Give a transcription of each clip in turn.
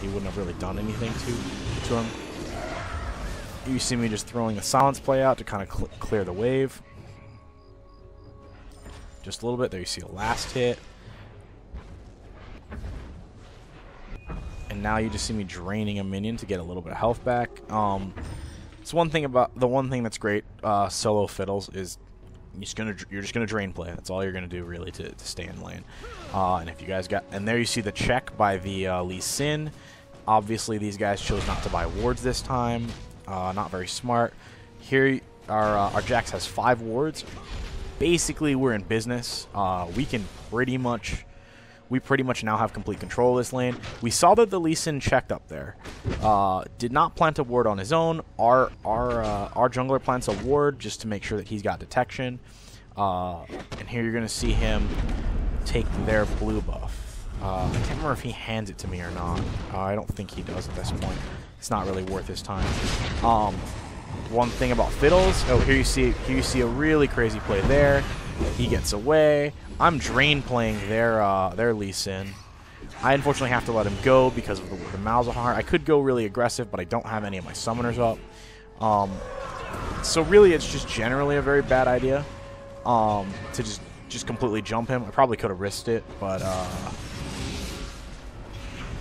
he wouldn't have really done anything to him. You see me just throwing the silence play out to kind of clear the wave. Just a little bit. There you see a last hit. And now you just see me draining a minion to get a little bit of health back. It's one thing that's great solo Fiddles is you're just gonna drain play. That's all you're gonna do really to stay in lane. And if you guys there you see the check by the Lee Sin. Obviously these guys chose not to buy wards this time. Not very smart. Here our Jax has 5 wards. Basically we're in business. We pretty much now have complete control of this lane. We saw that the Lee Sin checked up there. Did not plant a ward on his own. Our jungler plants a ward just to make sure that he's got detection. And here you're going to see him take their blue buff. I can't remember if he hands it to me or not. I don't think he does at this point. It's not really worth his time. One thing about Fiddles. Oh, here you see a really crazy play there. He gets away. I'm drain playing their Lee Sin. I unfortunately have to let him go because of the Malzahar. I could go really aggressive, but I don't have any of my summoners up. So really, it's just generally a very bad idea to just completely jump him. I probably could have risked it, but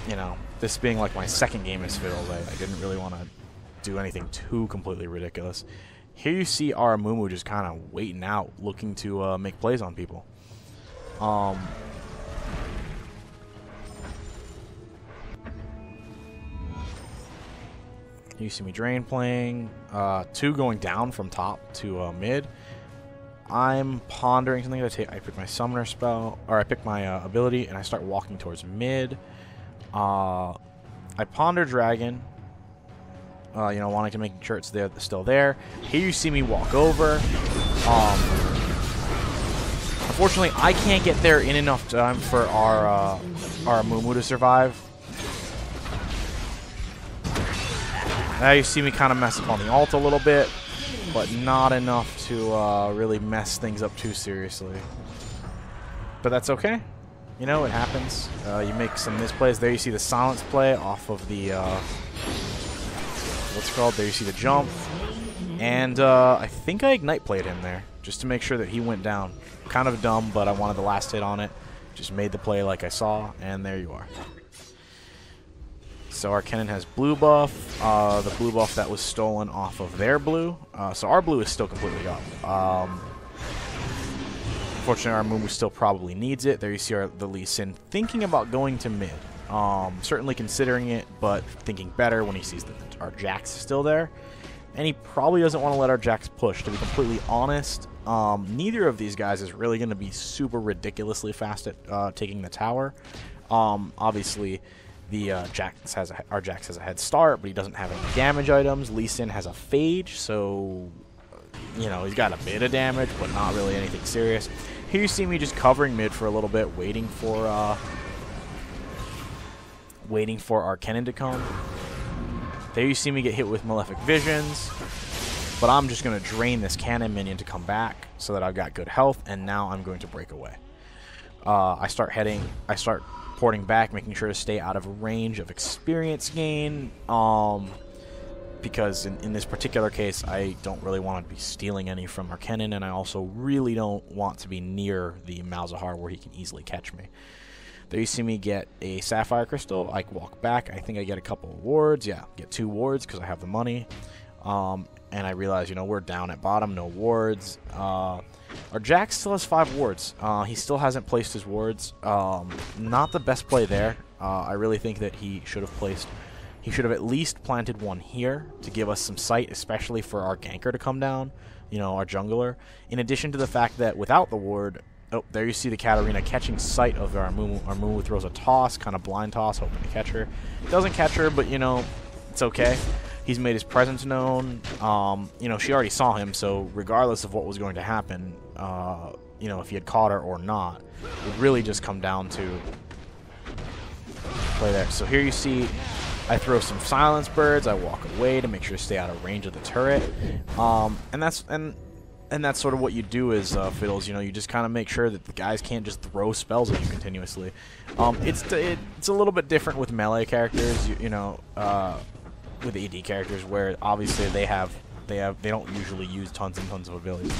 you know, this being like my second game as Fiddles, I didn't really want to do anything too completely ridiculous. Here you see our Mumu just kind of waiting out, looking to make plays on people. You see me drain playing, 2 going down from top to mid. I'm pondering something. I pick my summoner spell, or I pick my ability, and I start walking towards mid. I ponder dragon, you know, wanting to make sure it's still there. Here you see me walk over. Unfortunately, I can't get there in enough time for our Mumu to survive. Now you see me kind of mess up on the ult a little bit, but not enough to really mess things up too seriously. But that's okay. You know, it happens. You make some misplays. There you see the silence play off of the, what's it called? There you see the jump. And I think I ignite played him there, just to make sure that he went down. Kind of dumb, but I wanted the last hit on it. Just made the play like I saw, and there you are. So our Kennen has blue buff, the blue buff that was stolen off of their blue. So our blue is still completely up. Unfortunately, our Mumu still probably needs it. There you see the Lee Sin thinking about going to mid. Certainly considering it, but thinking better when he sees that our Jax is still there. And he probably doesn't want to let our Jax push, to be completely honest. Neither of these guys is really going to be super ridiculously fast at taking the tower. Obviously, our Jax has a head start, but he doesn't have any damage items. Lee Sin has a phage, so you know he's got a bit of damage, but not really anything serious. Here you see me just covering mid for a little bit, waiting for our Kennen to come. There you see me get hit with Malefic Visions, but I'm just going to drain this cannon minion to come back so that I've got good health, and now I'm going to break away. I start porting back, making sure to stay out of range of experience gain, because in this particular case, I don't really want to be stealing any from our Kennen, and I also really don't want to be near the Malzahar where he can easily catch me. There you see me get a Sapphire Crystal. I walk back. I think I get a couple of wards. Yeah, get 2 wards because I have the money. And I realize, you know, we're down at bottom, no wards. Our Jax still has 5 wards. He still hasn't placed his wards. Not the best play there. I really think that he should have at least planted one here to give us some sight, especially for our ganker to come down, you know, our jungler. In addition to the fact that without the ward, oh, there you see the Katarina catching sight of our Mumu. Our Mumu throws a toss, kind of blind toss, hoping to catch her. Doesn't catch her, but, you know, it's okay. He's made his presence known. You know, she already saw him, so regardless of what was going to happen, you know, if he had caught her or not, it would really just come down to play there. So here you see I throw some silence birds. I walk away to make sure to stay out of range of the turret. And And that's sort of what you do as Fiddles. You know, you just kind of make sure that the guys can't just throw spells at you continuously. It's a little bit different with melee characters. You know, with AD characters, where obviously they don't usually use tons and tons of abilities.